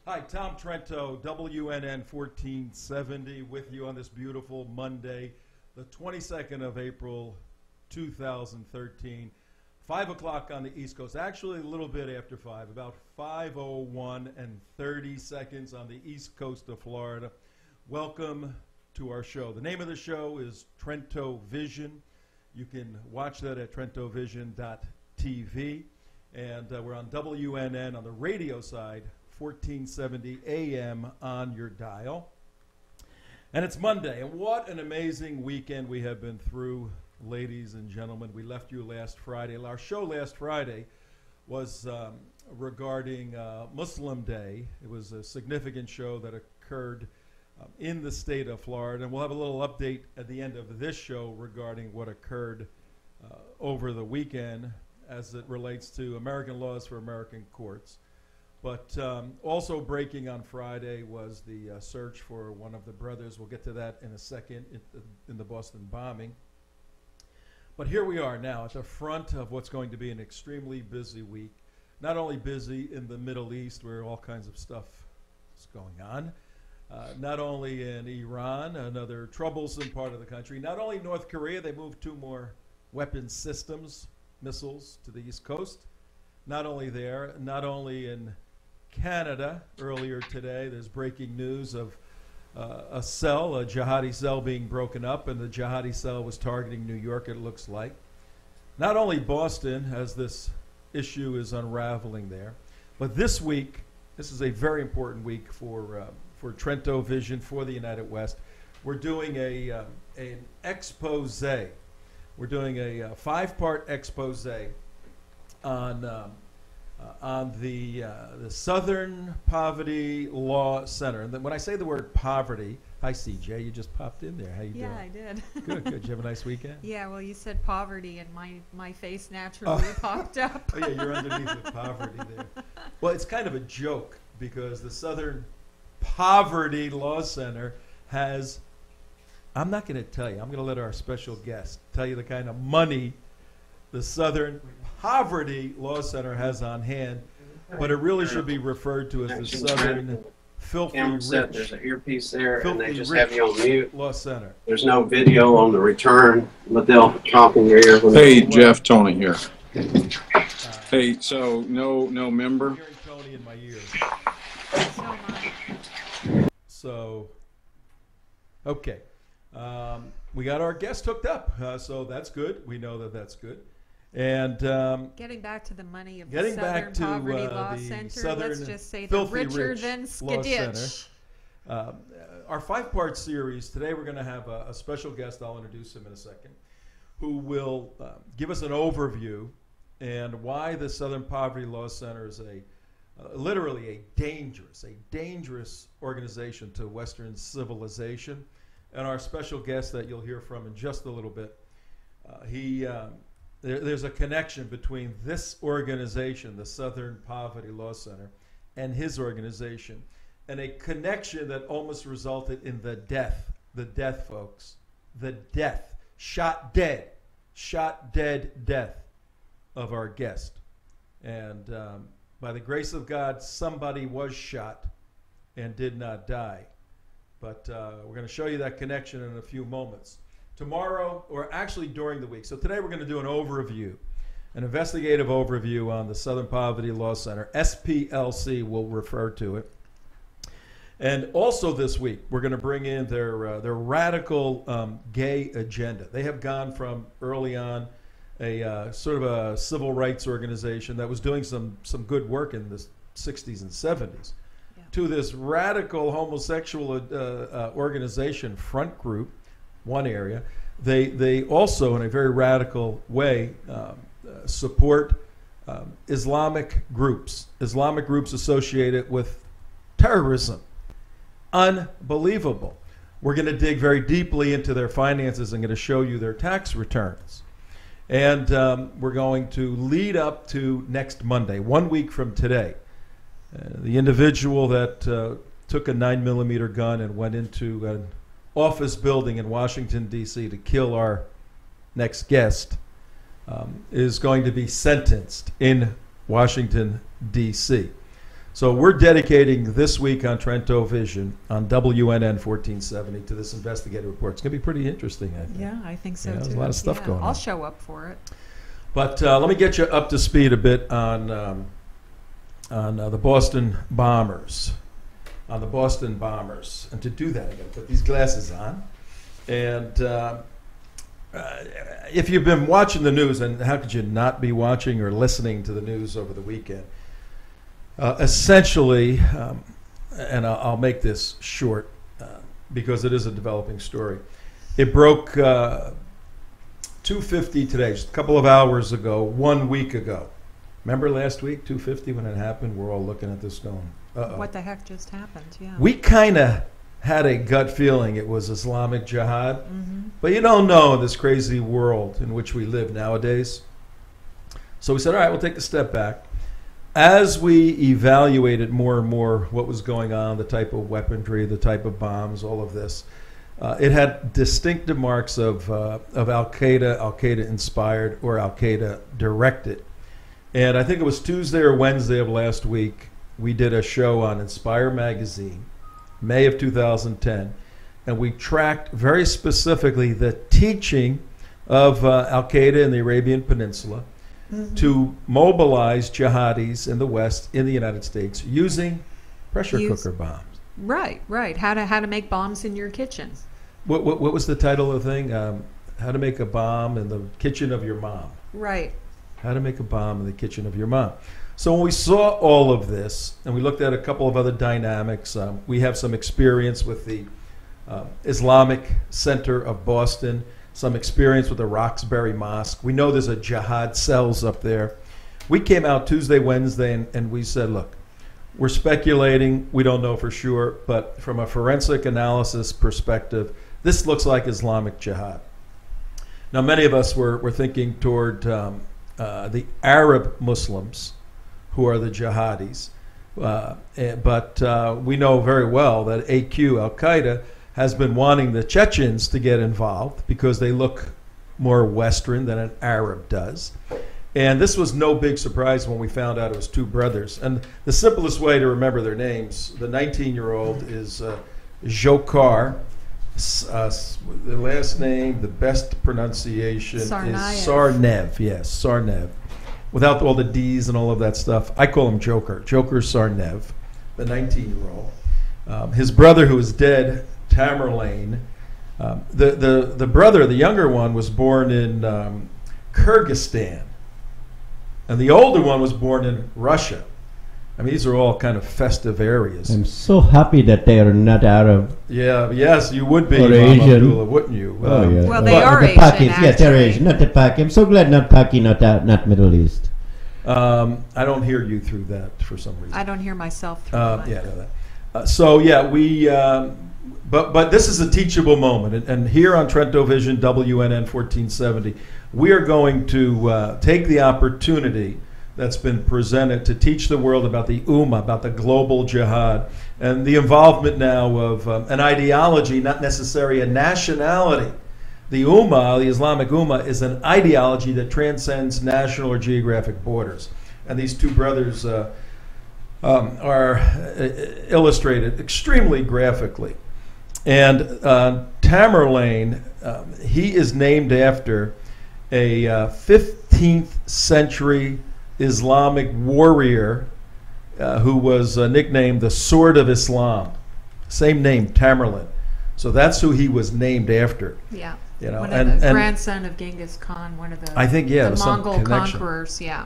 Hi, Tom Trento, WNN 1470, with you on this beautiful Monday, the 22nd of April, 2013. 5 o'clock on the East Coast, actually a little bit after 5, about 5:01 and 30 seconds on the East Coast of Florida. Welcome to our show. The name of the show is TrentoVision. You can watch that at TrentoVision.tv. And we're on WNN on the radio side, 1470 AM on your dial. And it's Monday, and what an amazing weekend we have been through, ladies and gentlemen. We left you last Friday. Our show last Friday was regarding Muslim Day. It was a significant show that occurred in the state of Florida, and we'll have a little update at the end of this show regarding what occurred over the weekend as it relates to American laws for American courts. But also breaking on Friday was the search for one of the brothers. We'll get to that in a second in the Boston bombing. But here we are now at the front of what's going to be an extremely busy week. Not only busy in the Middle East, where all kinds of stuff is going on, not only in Iran, another troublesome part of the country, not only North Korea, they moved 2 more weapons systems, missiles to the East Coast. Not only there, not only in Canada. Earlier today, there's breaking news of a jihadi cell being broken up, and the jihadi cell was targeting New York, it looks like. Not only Boston, as this issue is unraveling there, but this week, this is a very important week for TrentoVision, for the United West. We're doing an expose. We're doing a 5-part expose on the Southern Poverty Law Center. And then when I say the word poverty, hi CJ, you just popped in there. How you doing? Yeah, I did. Good. Did you have a nice weekend? Yeah, well, you said poverty, and my face naturally popped up. Oh yeah, you're underneath the poverty there. Well, it's kind of a joke because the Southern Poverty Law Center has, I'm not going to tell you, I'm going to let our special guest tell you the kind of money the Southern Poverty Law Center has on hand, but it really should be referred to as the Southern Filthy Rich. There's an earpiece there, and they just have you on mute. Law Center. There's no video on the return, but they'll talk in your ear. Hey, Jeff, Tony here. Hey, so no member? I'm hearing Tony in my ears. So, okay. We got our guest hooked up, so that's good. We know that that's good. And getting back to the money of getting the back Southern to Poverty Law the Center, Southern let's just say the richer than Skaditch. Our 5-part series, today we're going to have a special guest, I'll introduce him in a second, who will give us an overview and why the Southern Poverty Law Center is literally a dangerous organization to Western civilization. And our special guest that you'll hear from in just a little bit, there's a connection between this organization, the Southern Poverty Law Center, and his organization, and a connection that almost resulted in the death, folks, the death, shot dead death of our guest. And by the grace of God, somebody was shot and did not die. But we're going to show you that connection in a few moments. Tomorrow, or actually during the week. So today we're going to do an overview, an investigative overview on the Southern Poverty Law Center. SPLC will refer to it. And also this week, we're going to bring in their radical gay agenda. They have gone from early on a sort of a civil rights organization that was doing some good work in the 60s and 70s. To this radical homosexual organization, Front Group, one area. They also, in a very radical way, support Islamic groups associated with terrorism. Unbelievable. We're going to dig very deeply into their finances and going to show you their tax returns. And we're going to lead up to next Monday, 1 week from today. The individual that took a 9mm gun and went into an office building in Washington, D.C. to kill our next guest is going to be sentenced in Washington, D.C. So we're dedicating this week on TrentoVision on WNN 1470 to this investigative report. It's going to be pretty interesting, I think. Yeah, I think so Yeah, too. there's a lot of stuff going I'll on. show up for it. But let me get you up to speed a bit on the Boston Bombers. On the Boston Bombers. And to do that, I got to put these glasses on. And if you've been watching the news, and how could you not be watching or listening to the news over the weekend? Essentially, and I'll make this short because it is a developing story. It broke 2:50 today, just a couple of hours ago, 1 week ago. Remember last week, 2:50, when it happened? We're all looking at this going, uh-oh. What the heck just happened? Yeah. We kind of had a gut feeling it was Islamic jihad, but you don't know in this crazy world in which we live nowadays. So we said, all right, we'll take a step back. As we evaluated more and more what was going on, the type of weaponry, the type of bombs, all of this, it had distinctive marks of Al-Qaeda, Al-Qaeda inspired, or Al-Qaeda directed. And I think it was Tuesday or Wednesday of last week, we did a show on Inspire Magazine, May of 2010, and we tracked very specifically the teaching of Al-Qaeda in the Arabian Peninsula to mobilize jihadis in the West, in the United States, using pressure cooker bombs. Right. How to make bombs in your kitchen. What was the title of the thing? How to make a bomb in the kitchen of your mom. Right. How to make a bomb in the kitchen of your mom. So when we saw all of this, and we looked at a couple of other dynamics, we have some experience with the Islamic Center of Boston, some experience with the Roxbury Mosque. We know there's a jihad cells up there. We came out Tuesday, Wednesday, and we said, look, we're speculating. We don't know for sure. But from a forensic analysis perspective, this looks like Islamic jihad. Now, many of us were thinking toward the Arab Muslims, who are the jihadis. But we know very well that AQ, Al-Qaeda, has been wanting the Chechens to get involved because they look more Western than an Arab does. And this was no big surprise when we found out it was two brothers. And the simplest way to remember their names, the 19-year-old is Dzhokhar. The last name, the best pronunciation is Sarnev. Yes, Sarnev. Without all the D's and all of that stuff. I call him Joker. Joker Sarnev, the 19-year-old. His brother, who is dead, Tamerlane. The brother, the younger one, was born in Kyrgyzstan. And the older one was born in Russia. I mean, these are all kind of festive areas. I'm so happy that they are not Arab. Yeah, yes, you would be, Or Imam Asian. Abdullah, wouldn't you? Oh, yeah. Well, they are the Asian, Pakis, yes, they're actually. Asian, not the Paki. I'm so glad not Paki, not Middle East. I don't hear you through that for some reason. I don't hear myself through mine. Yeah, I know that. So yeah, we. But this is a teachable moment, and here on TrentoVision WNN 1470, we are going to take the opportunity that's been presented to teach the world about the Ummah, about the global jihad, and the involvement now of an ideology, not necessarily a nationality. The Ummah, the Islamic Ummah, is an ideology that transcends national or geographic borders. And these two brothers are illustrated extremely graphically. And Tamerlane, he is named after a 15th century Islamic warrior who was nicknamed the Sword of Islam. Same name, Tamerlane. So that's who he was named after. Yeah. You know, One and of the grandson of Genghis Khan, one of the, I think, yeah, the some Mongol connection. conquerors. Yeah.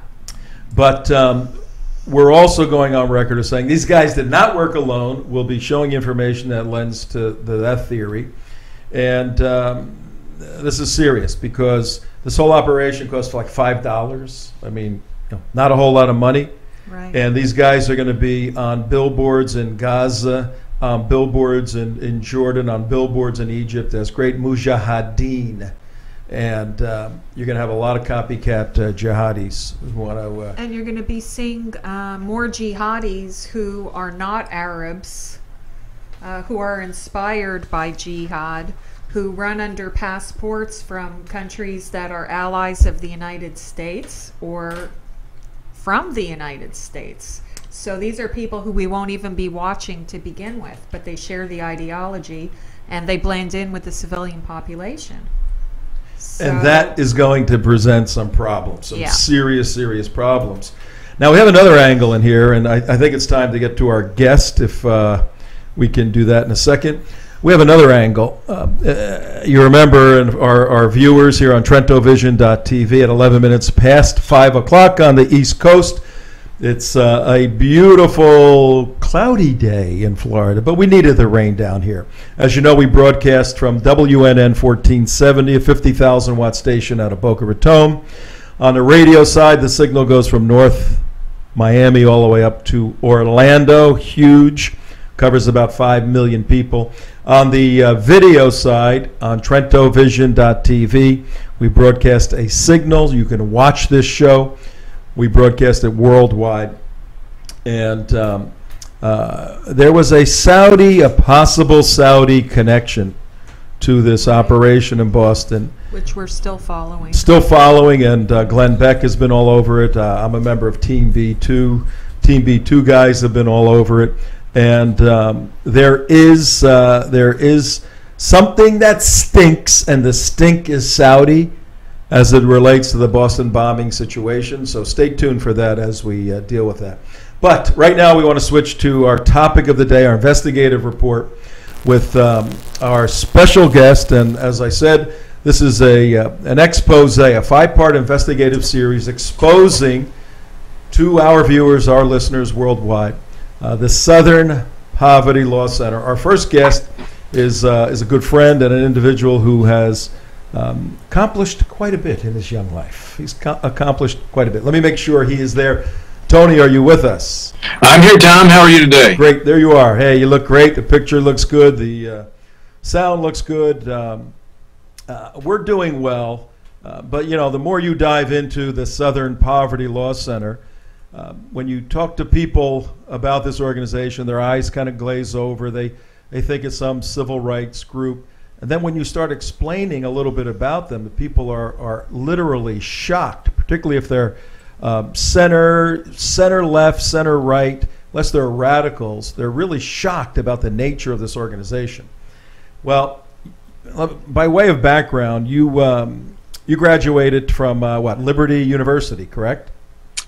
But we're also going on record as saying these guys did not work alone. We'll be showing information that lends to that theory. And this is serious because this whole operation cost like $5. I mean, not a whole lot of money. Right. And these guys are going to be on billboards in Gaza, on billboards in Jordan, on billboards in Egypt as great mujahideen. And you're going to have a lot of copycat jihadis who want to... And you're going to be seeing more jihadis who are not Arabs, who are inspired by jihad, who run under passports from countries that are allies of the United States or from the United States. So these are people who we won't even be watching to begin with, but they share the ideology and they blend in with the civilian population. And that is going to present some problems, some Yeah. serious, serious problems. Now, we have another angle in here, and I think it's time to get to our guest, if we can do that in a second. We have another angle. You remember, and our viewers here on TrentoVision.tv at 11 minutes past 5 o'clock on the East Coast. It's a beautiful, cloudy day in Florida, but we needed the rain down here. As you know, we broadcast from WNN 1470, a 50,000-watt station out of Boca Raton. On the radio side, the signal goes from North Miami all the way up to Orlando. Huge. Covers about 5 million people. On the video side, on TrentoVision.tv, we broadcast a signal. You can watch this show. We broadcast it worldwide. And there was a possible Saudi connection to this operation in Boston. Which we're still following. Still following, and Glenn Beck has been all over it. I'm a member of Team B2. Team B2 guys have been all over it. And there is something that stinks, and the stink is Saudi as it relates to the Boston bombing situation. So stay tuned for that as we deal with that. But right now we want to switch to our topic of the day, our investigative report with our special guest. And as I said, this is an expose, a 5-part investigative series exposing to our viewers, our listeners worldwide, the Southern Poverty Law Center. Our first guest is a good friend and an individual who has accomplished quite a bit in his young life. He's accomplished quite a bit. Let me make sure he is there. Tony, are you with us? I'm here, Tom. How are you today? Great. There you are. Hey, you look great. The picture looks good. The sound looks good. We're doing well. But, you know, the more you dive into the Southern Poverty Law Center, when you talk to people about this organization, their eyes kind of glaze over. They think it's some civil rights group. And then when you start explaining a little bit about them, the people are literally shocked, particularly if they're center left, center right, unless they're radicals. They're really shocked about the nature of this organization. Well, by way of background, you graduated from Liberty University, correct?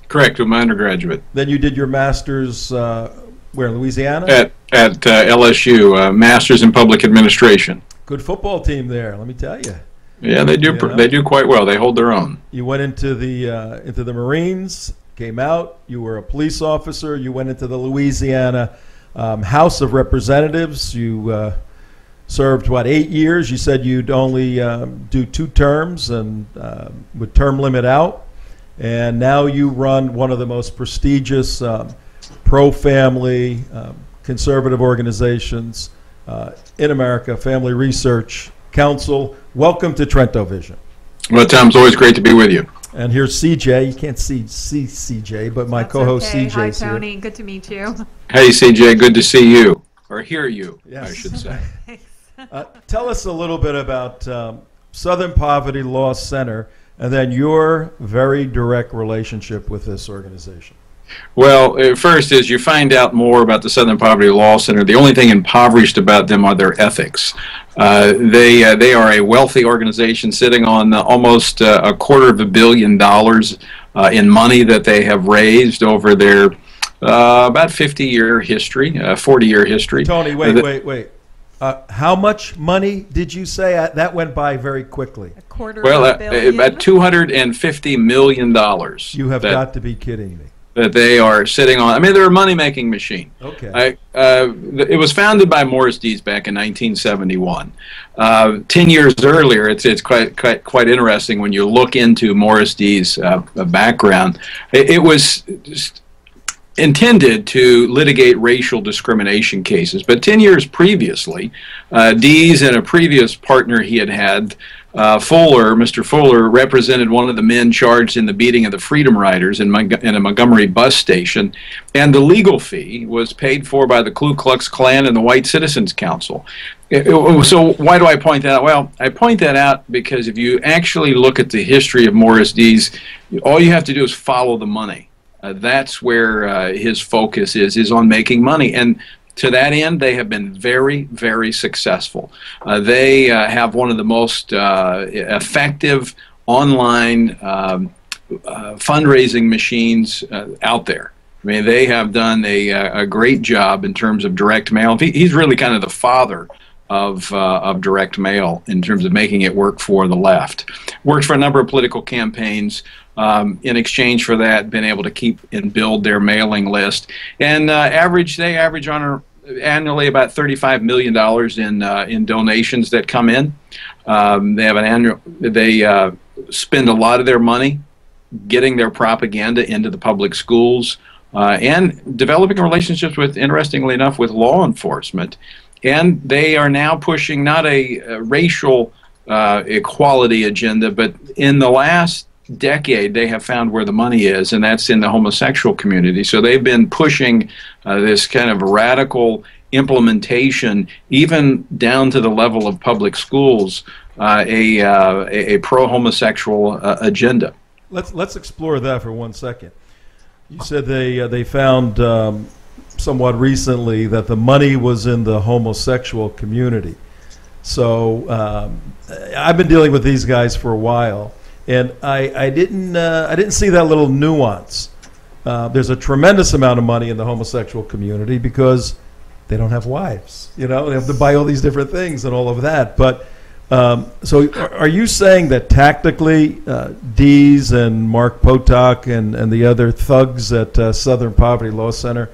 Correct, with my undergraduate. Then you did your master's where, in Louisiana? At LSU, Master's in Public Administration. Good football team there, let me tell you. Yeah, they do. They do quite well. They hold their own. You went into the Marines, came out. You were a police officer. You went into the Louisiana House of Representatives. You served 8 years. You said you'd only do 2 terms and would term limit out. And now you run one of the most prestigious pro-family conservative organizations in America, Family Research Council. Welcome to TrentoVision. Well, Tom, it's always great to be with you. And here's CJ. You can't see CJ, but my co-host okay. CJ Hi, is here. Tony. Good to meet you. Hey, CJ. Good to see you, or hear you, Yes. I should say. Tell us a little bit about Southern Poverty Law Center, and then your very direct relationship with this organization. Well, first, as you find out more about the Southern Poverty Law Center, the only thing impoverished about them are their ethics. They are a wealthy organization sitting on almost $250 million in money that they have raised over their about 50-year history, 40-year history. Tony, wait. How much money did you say? That went by very quickly. Well, about $250 million. You have got to be kidding me. That they are sitting on. I mean, they're a money-making machine. Okay. It was founded by Morris Dees back in 1971. 10 years earlier, it's quite interesting when you look into Morris Dees' background. It was intended to litigate racial discrimination cases, but 10 years previously, Dees and a previous partner he had, Mr. Fuller, represented one of the men charged in the beating of the Freedom Riders in a Montgomery bus station, and the legal fee was paid for by the Ku Klux Klan and the White Citizens Council. So why do I point that out? Well, I point that out because if you actually look at the history of Morris Dees, all you have to do is follow the money. That's where his focus is on making money. And to that end, they have been very, very successful. They have one of the most effective online fundraising machines out there. I mean, they have done a great job in terms of direct mail. He's really kind of the father of direct mail in terms of making it work for the left. Worked for a number of political campaigns. In exchange for that, been able to keep and build their mailing list, and they average on annually about $35 million in donations that come in. They have an annual. They spend a lot of their money getting their propaganda into the public schools and developing relationships with, interestingly enough, with law enforcement. And they are now pushing not a racial equality agenda, but in the last decade they have found where the money is, and that's in the homosexual community. So they've been pushing this kind of radical implementation, even down to the level of public schools, a pro-homosexual agenda. Let's explore that for 1 second. You said they found somewhat recently that the money was in the homosexual community. So I've been dealing with these guys for a while, and I didn't see that little nuance. There's a tremendous amount of money in the homosexual community because they don't have wives. You know, they have to buy all these different things and all of that. But so are you saying that tactically Dees and Mark Potok and the other thugs at Southern Poverty Law Center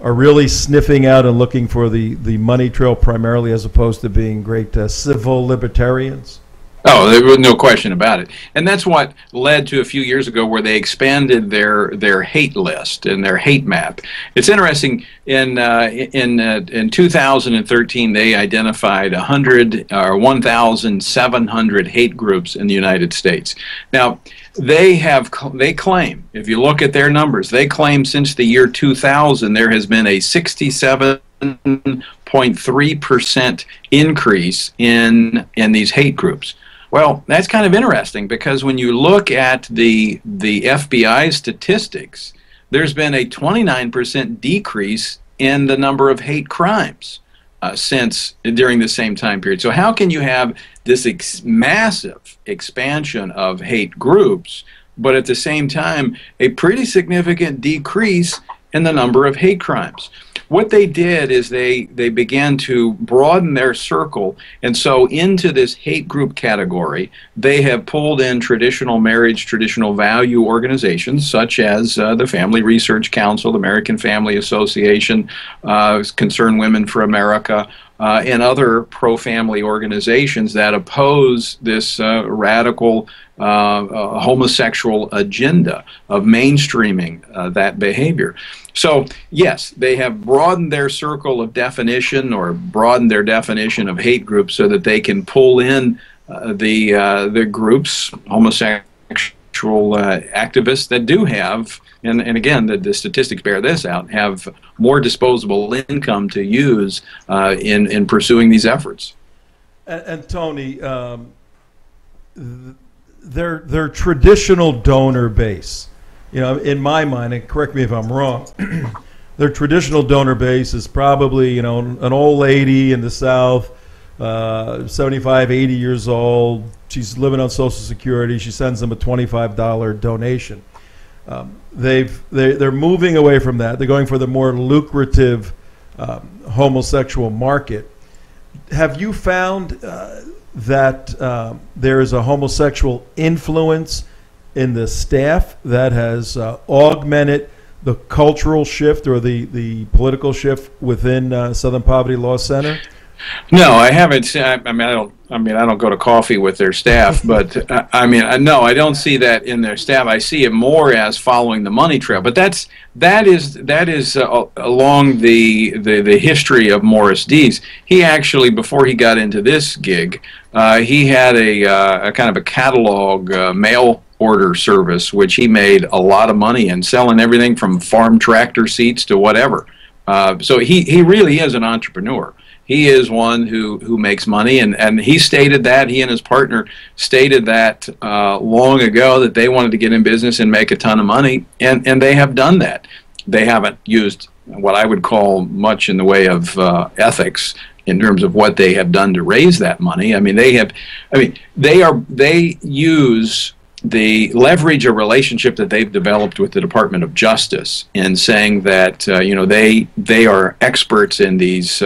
are really sniffing out and looking for the money trail primarily, as opposed to being great civil libertarians? Oh, there was no question about it. And that's what led to a few years ago where they expanded their hate list and their hate map. It's interesting, in 2013 they identified 1,700 hate groups in the United States. Now, they claim, if you look at their numbers, they claim since the year 2000 there has been a 67.3% increase in these hate groups. Well, that's kind of interesting, because when you look at the FBI statistics, there's been a 29% decrease in the number of hate crimes during the same time period. So how can you have this massive expansion of hate groups, but at the same time a pretty significant decrease in the number of hate crimes? What they did is they began to broaden their circle, and so into this hate group category, they have pulled in traditional marriage, traditional value organizations such as the Family Research Council, the American Family Association, Concerned Women for America, and other pro-family organizations that oppose this radical homosexual agenda of mainstreaming that behavior. So yes, they have broadened their circle of definition, or broadened their definition of hate groups, so that they can pull in the groups, homosexual activists that do have, and again, the statistics bear this out, have more disposable income to use in pursuing these efforts. And Tony, their traditional donor base, you know, in my mind, and correct me if I'm wrong, their traditional donor base is probably, you know, an old lady in the South, 75, 80 years old. She's living on Social Security. She sends them a $25 donation. They're moving away from that. They're going for the more lucrative homosexual market. Have you found that there is a homosexual influence in the staff that has augmented the cultural shift or the political shift within Southern Poverty Law Center? No, I haven't. I don't go to coffee with their staff, but no, I don't see that in their staff. I see it more as following the money trail. But that is along the history of Morris Dees. He actually, before he got into this gig, he had a kind of a catalog mail order service, which he made a lot of money in, selling everything from farm tractor seats to whatever. So he really is an entrepreneur. he is one who makes money, and he stated that, he and his partner stated that long ago, that they wanted to get in business and make a ton of money, and they have done that. They haven't used what I would call much in the way of ethics in terms of what they have done to raise that money. I mean, they use the leverage a relationship that they've developed with the Department of Justice in saying that they are experts in these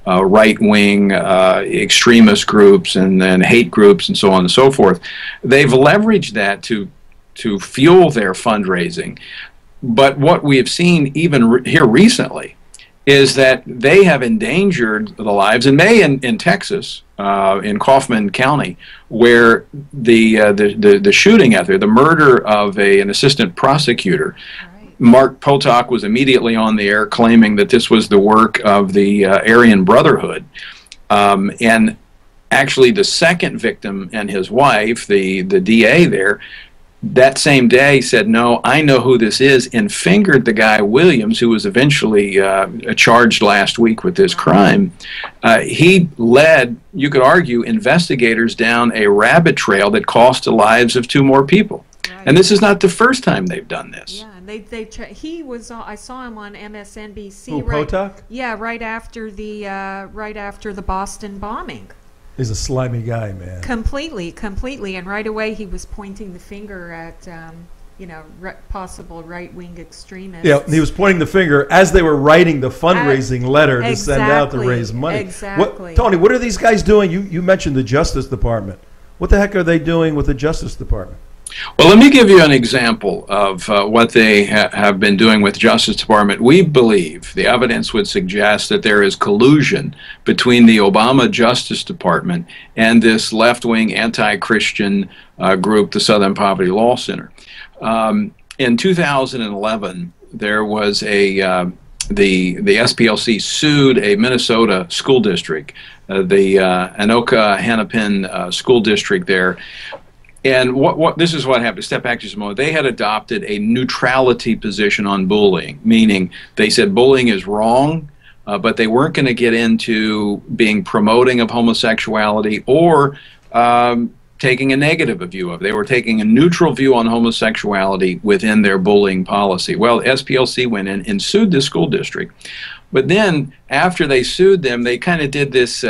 right-wing extremist groups and hate groups and so on and so forth. They've leveraged that to fuel their fundraising. But what we have seen even here recently is that they have endangered the lives, in May in Texas, in Kaufman County, where the shooting out there, the murder of an assistant prosecutor. Right. Mark Potok was immediately on the air claiming that this was the work of the Aryan Brotherhood. And actually the second victim and his wife, the DA there, that same day said, no, I know who this is, and fingered the guy Williams, who was eventually charged last week with this crime. He led, you could argue, investigators down a rabbit trail that cost the lives of 2 more people. Right. And this is not the first time they've done this. Yeah, and he was. I saw him on MSNBC. Who, Potok? Yeah, right after the Boston bombing. He's a slimy guy, man. Completely, and right away he was pointing the finger at, possible right-wing extremists. Yeah, he was pointing the finger as they were writing the fundraising letter to send out to raise money. Exactly. Tony, what are these guys doing? You mentioned the Justice Department. What the heck are they doing with the Justice Department? Well, let me give you an example of what they have been doing with the Justice Department. We believe the evidence would suggest that there is collusion between the Obama Justice Department and this left-wing anti-Christian group, the Southern Poverty Law Center. In 2011, there was the SPLC sued a Minnesota school district, the Anoka-Hennepin school district there. And this is what happened. Step back just a moment. They had adopted a neutrality position on bullying, meaning they said bullying is wrong, but they weren't going to get into being promoting of homosexuality or taking a negative view of it. They were taking a neutral view on homosexuality within their bullying policy. Well, SPLC went in and sued the school district. But then, after they sued them, they kind of did this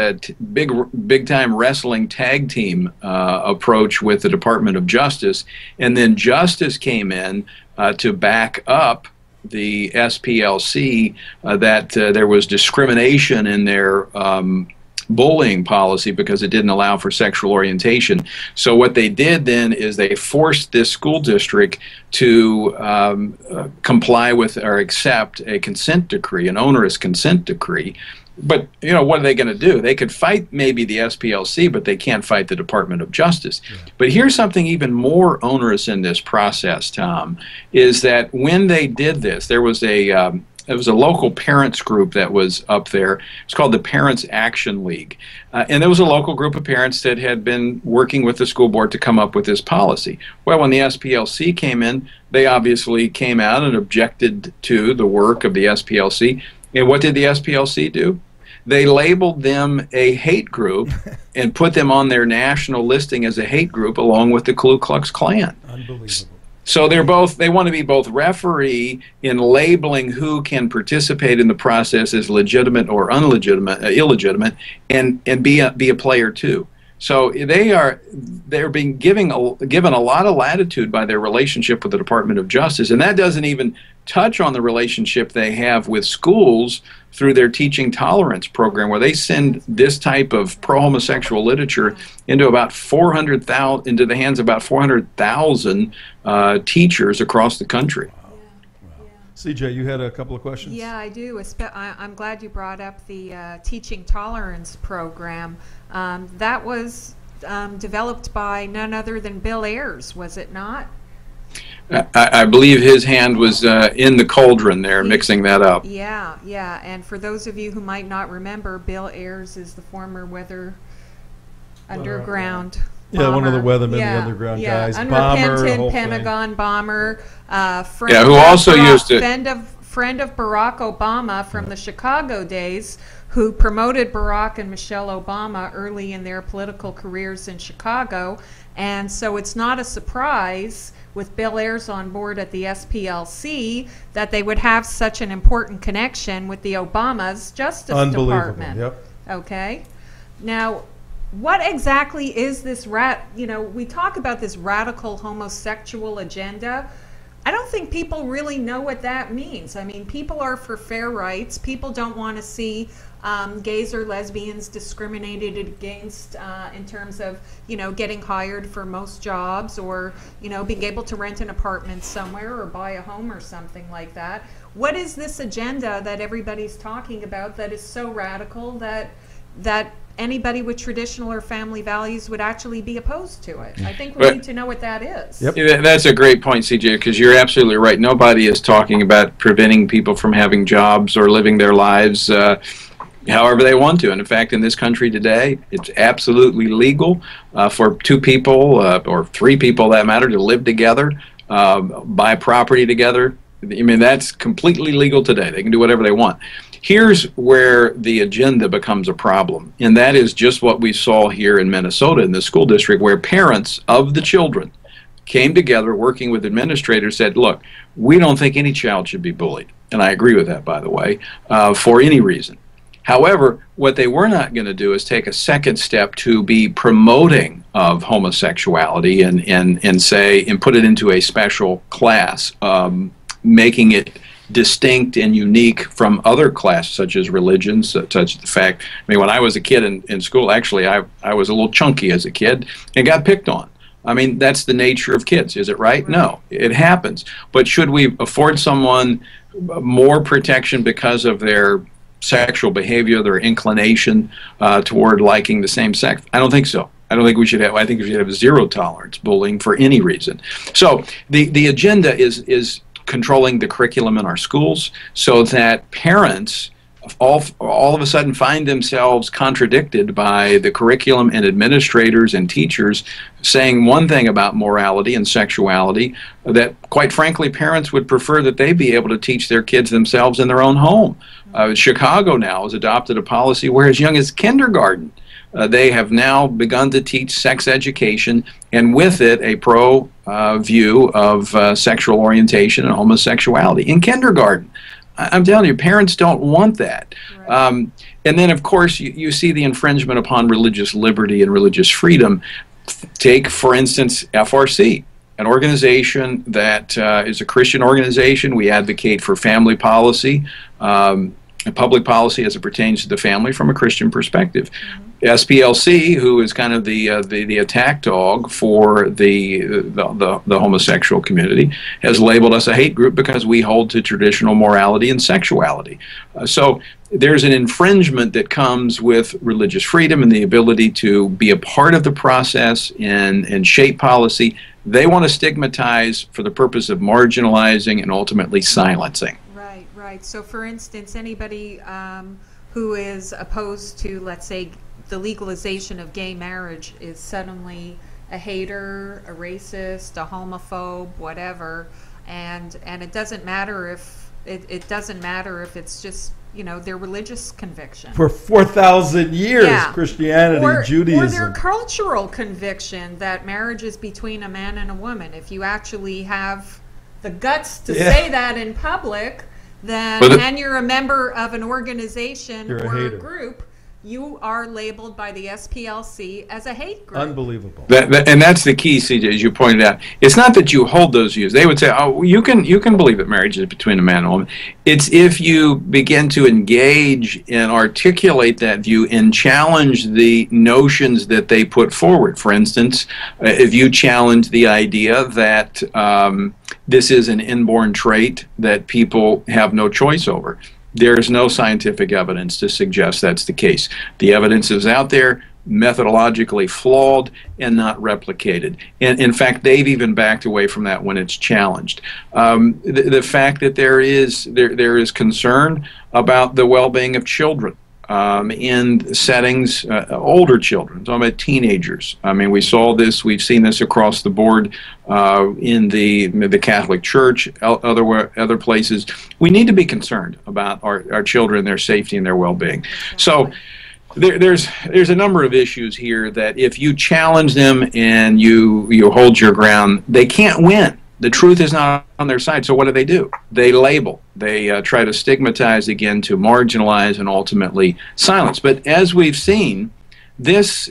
big-time wrestling tag team approach with the Department of Justice, and then Justice came in to back up the SPLC that there was discrimination in their bullying policy because it didn't allow for sexual orientation. So what they did then is they forced this school district to comply with or accept a consent decree, an onerous consent decree. But, what are they going to do? They could fight maybe the SPLC, but they can't fight the Department of Justice. Yeah. But here's something even more onerous in this process, Tom, is that when they did this, there was a local parents group that was up there. It's called the Parents Action League. And there was a local group of parents that had been working with the school board to come up with this policy. Well, when the SPLC came in, they obviously came out and objected to the work of the SPLC. And what did the SPLC do? They labeled them a hate group and put them on their national listing as a hate group along with the Ku Klux Klan. Unbelievable. So they want to be both referee in labeling who can participate in the process as legitimate or illegitimate, and be a player too. So they're being given a lot of latitude by their relationship with the Department of Justice, and that doesn't even touch on the relationship they have with schools through their teaching tolerance program, where they send this type of pro-homosexual literature into the hands of about 400,000 teachers across the country. CJ, you had a couple of questions? Yeah, I do. I'm glad you brought up the teaching tolerance program. That was developed by none other than Bill Ayers, was it not? I believe his hand was in the cauldron there, mixing that up. Yeah. And for those of you who might not remember, Bill Ayers is the former Weather Underground bomber. Yeah, one of the weathermen, the underground guys. Unrepentant Pentagon bomber. Who also used to... friend of Barack Obama from the Chicago days, who promoted Barack and Michelle Obama early in their political careers in Chicago. And so it's not a surprise, with Bill Ayers on board at the SPLC, that they would have such an important connection with the Obamas' Justice Department. Yep. Okay. Now, what exactly is this we talk about this radical homosexual agenda. I don't think people really know what that means. I mean, people are for fair rights. People don't want to see gays or lesbians discriminated against in terms of, getting hired for most jobs, or, being able to rent an apartment somewhere or buy a home or something like that. What is this agenda that everybody's talking about that is so radical that anybody with traditional or family values would actually be opposed to it? I think we need to know what that is. Yep. Yeah, that's a great point, CJ, because you're absolutely right. Nobody is talking about preventing people from having jobs or living their lives however they want to. And in fact, in this country today, it's absolutely legal for two people or three people, that matter, to live together, buy property together. I mean, that's completely legal today. They can do whatever they want. Here's where the agenda becomes a problem, and that is just what we saw here in Minnesota in the school district, where parents of the children came together working with administrators, said, look, we don't think any child should be bullied. And I agree with that, by the way, for any reason. However, what they were not going to do is take a second step to be promoting of homosexuality and say, and put it into a special class, making it distinct and unique from other classes, such as religions, such as the fact, I mean, when I was a kid in school, actually, I was a little chunky as a kid and got picked on. I mean, that's the nature of kids. Is it right? No, it happens. But should we afford someone more protection because of their sexual behavior, their inclination toward liking the same sex? I don't think so. I don't think we should have, I think we should have zero tolerance bullying for any reason. So the agenda is controlling the curriculum in our schools so that parents all of a sudden find themselves contradicted by the curriculum and administrators and teachers saying one thing about morality and sexuality that, quite frankly, parents would prefer that they be able to teach their kids themselves in their own home. Chicago now has adopted a policy where as young as kindergarten they have now begun to teach sex education, and with it a view of sexual orientation and homosexuality in kindergarten. I'm telling you, parents don't want that. Right. And then, of course, you see the infringement upon religious liberty and religious freedom. Take, for instance, FRC, an organization that is a Christian organization. We advocate for family policy, public policy as it pertains to the family from a Christian perspective. Mm-hmm. SPLC, who is kind of the attack dog for the homosexual community, has labeled us a hate group because we hold to traditional morality and sexuality. So there's an infringement that comes with religious freedom and the ability to be a part of the process and shape policy. They want to stigmatize for the purpose of marginalizing and ultimately silencing. Right, right. So for instance, anybody who is opposed to, let's say, the legalization of gay marriage is suddenly a hater, a racist, a homophobe, whatever, and it doesn't matter if it doesn't matter if it's just, you know, their religious conviction. For 4,000 years, yeah. Christianity, Judaism. Or their cultural conviction that marriage is between a man and a woman. If you actually have the guts to say that in public, then and you're a member of an organization or a group, you are labeled by the SPLC as a hate group. Unbelievable. And that's the key, CJ, as you pointed out. It's not that you hold those views. They would say, oh, you can believe that marriage is between a man and a woman. It's if you begin to engage and articulate that view and challenge the notions that they put forward. For instance, if you challenge the idea that this is an inborn trait that people have no choice over. There's no scientific evidence to suggest that's the case. The evidence is out there, methodologically flawed, and not replicated. And in fact, they've even backed away from that when it's challenged. The fact that there is concern about the well-being of children. in settings, older children, I'm talking about teenagers. I mean, we saw this, we've seen this across the board in the Catholic Church, other places. We need to be concerned about our children, their safety, and their well-being. So there's a number of issues here that if you challenge them and you hold your ground, they can't win. The truth is not on their side, so what do? They label. They try to stigmatize again, to marginalize and ultimately silence. But as we've seen, this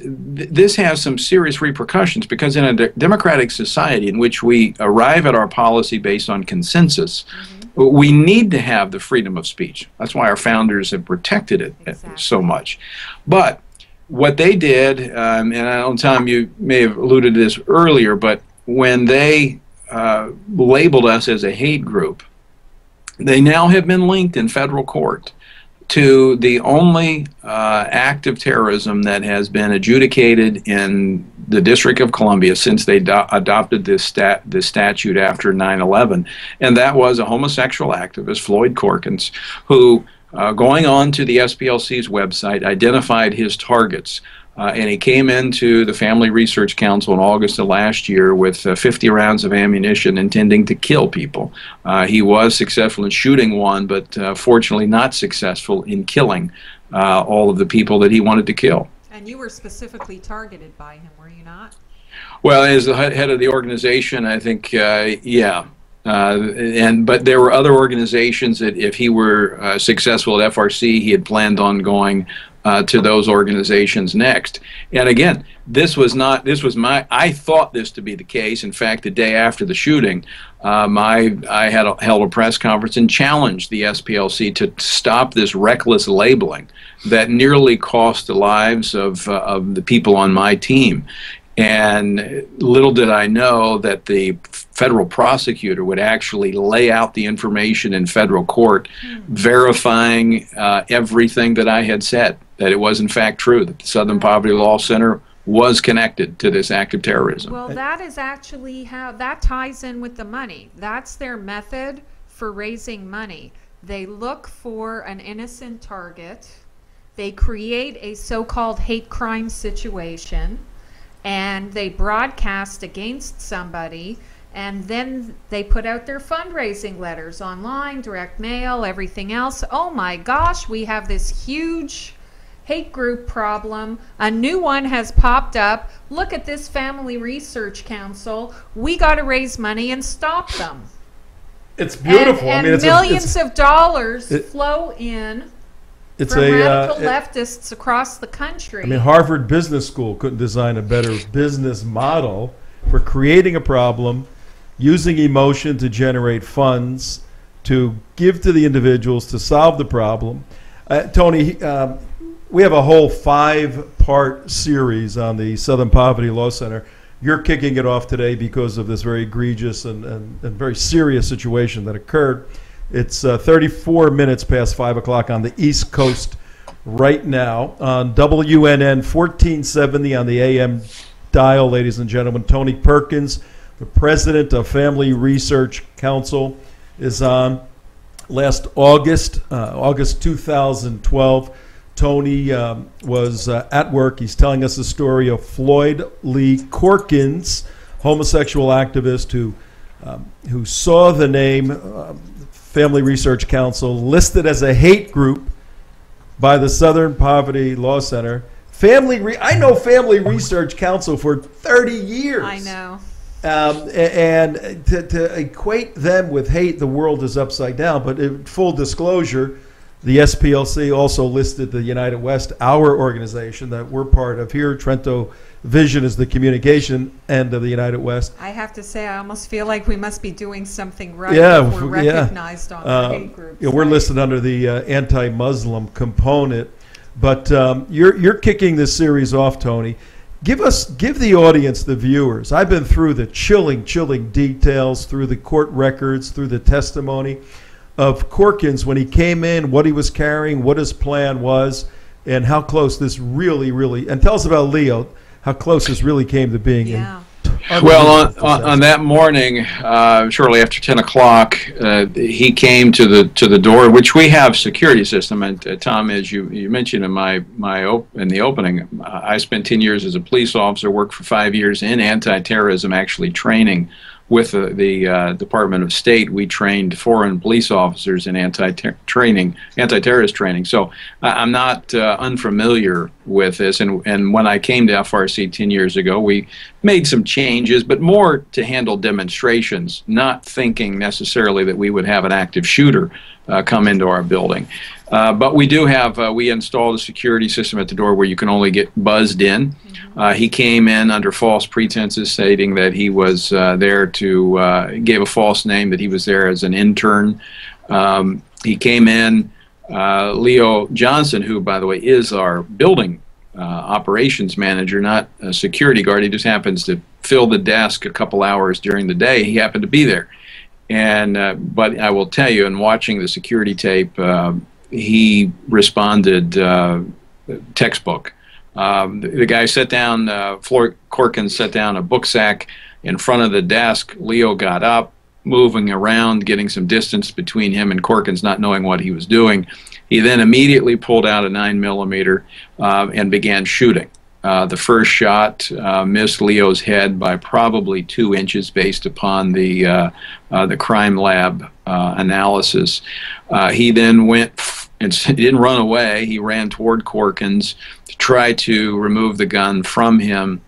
has some serious repercussions, because in a democratic society in which we arrive at our policy based on consensus, we need to have the freedom of speech. That's why our founders have protected it so much. But what they did, and I don't know, Tom, you may have alluded to this earlier, but when they labeled us as a hate group, they now have been linked in federal court to the only act of terrorism that has been adjudicated in the District of Columbia since they adopted this statute after 9/11, and that was a homosexual activist, Floyd Corkins, who, going on to the SPLC's website, identified his targets. And he came into the Family Research Council in August of last year with 50 rounds of ammunition intending to kill people. He was successful in shooting one, but fortunately not successful in killing all of the people that he wanted to kill. And you were specifically targeted by him, were you not? Well, as the head of the organization, I think, yeah. But there were other organizations that if he were successful at FRC, he had planned on going to those organizations next. And again, I thought this to be the case. In fact, the day after the shooting, I held a press conference and challenged the SPLC to stop this reckless labeling that nearly cost the lives of the people on my team. And little did I know that the federal prosecutor would actually lay out the information in federal court, verifying everything that I had said, that it was in fact true, that the Southern Poverty Law Center was connected to this act of terrorism. Well, that is actually how that ties in with the money. That's their method for raising money. They look for an innocent target. They create a so-called hate crime situation, and they broadcast against somebody, and then they put out their fundraising letters online, direct mail, everything else. Oh my gosh, we have this huge hate group problem. A new one has popped up. Look at this Family Research Council. We got to raise money and stop them. It's beautiful. And I mean, millions of dollars flow in from radical leftists across the country. I mean, Harvard Business School couldn't design a better business model for creating a problem, using emotion to generate funds, to give to the individuals to solve the problem. Tony, we have a whole 5-part series on the Southern Poverty Law Center. You're kicking it off today because of this very egregious and very serious situation that occurred. It's 34 minutes past 5 o'clock on the East Coast right now on WNN 1470 on the AM dial, ladies and gentlemen. Tony Perkins, the president of Family Research Council, is on. Last August 2012, Tony was at work. He's telling us the story of Floyd Lee Corkins, homosexual activist who saw the name Family Research Council listed as a hate group by the Southern Poverty Law Center. I know Family Research Council for 30 years. I know. And to equate them with hate, the world is upside down. But in full disclosure, the SPLC also listed the United West, our organization that we're part of here. TrentoVision is the communication end of the United West. I have to say, I almost feel like we must be doing something right if we're recognized on the hate groups. We're listed under the anti-Muslim component. But you're kicking this series off, Tony. Give the audience, the viewers. I've been through the chilling details, through the court records, through the testimony of Corkins when he came in, what he was carrying, what his plan was, and how close this really, and tell us about Leo, how close this really came to being. Yeah. Well, on that morning, shortly after 10 o'clock, he came to the door, which we have security system. And Tom, as you mentioned in in the opening, I spent 10 years as a police officer, worked for 5 years in anti-terrorism, actually training with the Department of State. We trained foreign police officers in anti-terrorist training. So I'm not unfamiliar with this. And when I came to FRC 10 years ago, we made some changes, but more to handle demonstrations, not thinking necessarily that we would have an active shooter come into our building. But we do have, we installed a security system at the door where you can only get buzzed in. He came in under false pretenses, stating that he was there to, gave a false name, that he was there as an intern. He came in, Leo Johnson, who, by the way, is our building operations manager, not a security guard. He just happens to fill the desk a couple hours during the day. He happened to be there. And but I will tell you, in watching the security tape, he responded textbook. The guy sat down, Corkins sat down a book sack in front of the desk. Leo got up, moving around, getting some distance between him and Corkins, not knowing what he was doing. He then immediately pulled out a 9mm and began shooting. The first shot missed Leo's head by probably 2 inches based upon the crime lab analysis. He then went, and he didn't run away, he ran toward Corkins to try to remove the gun from him.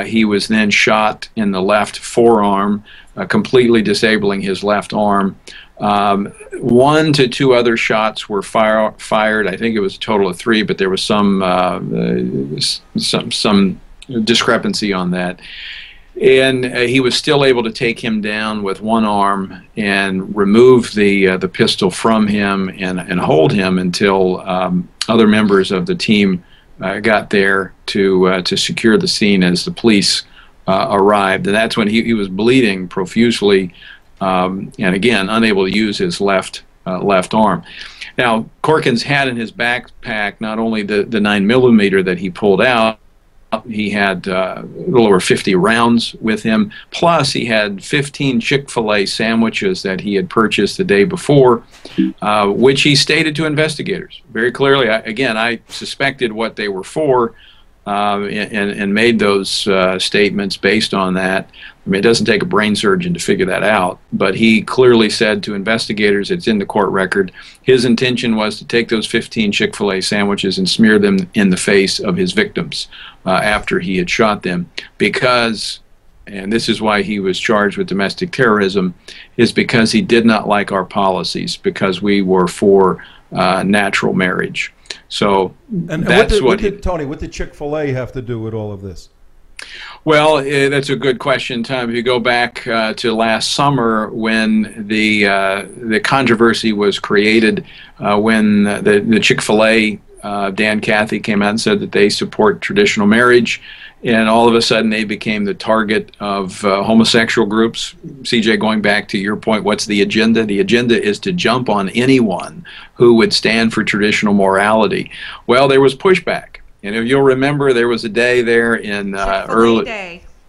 He was then shot in the left forearm, completely disabling his left arm. 1 to 2 other shots were fired. I think it was a total of 3, but there was some discrepancy on that. And he was still able to take him down with 1 arm and remove the pistol from him and hold him until other members of the team got there to secure the scene as the police arrived. And that's when he was bleeding profusely. And again, unable to use his left arm. Now, Corkins had in his backpack not only the 9mm that he pulled out, he had a little over 50 rounds with him, plus he had 15 Chick-fil-A sandwiches that he had purchased the day before, which he stated to investigators very clearly. I suspected what they were for, and made those statements based on that. I mean, it doesn't take a brain surgeon to figure that out, but he clearly said to investigators, it's in the court record, his intention was to take those 15 Chick-fil-A sandwiches and smear them in the face of his victims after he had shot them, because, and this is why he was charged with domestic terrorism, is because he did not like our policies, because we were for natural marriage. So and that's Tony, what did Chick-fil-A have to do with all of this? Well, that's a good question, Tom. If you go back to last summer, when the controversy was created, when the Chick-fil-A, Dan Cathy came out and said that they support traditional marriage, and all of a sudden they became the target of homosexual groups. CJ, going back to your point, what's the agenda? The agenda is to jump on anyone who would stand for traditional morality. Well, there was pushback. And if you'll remember, there was a day there in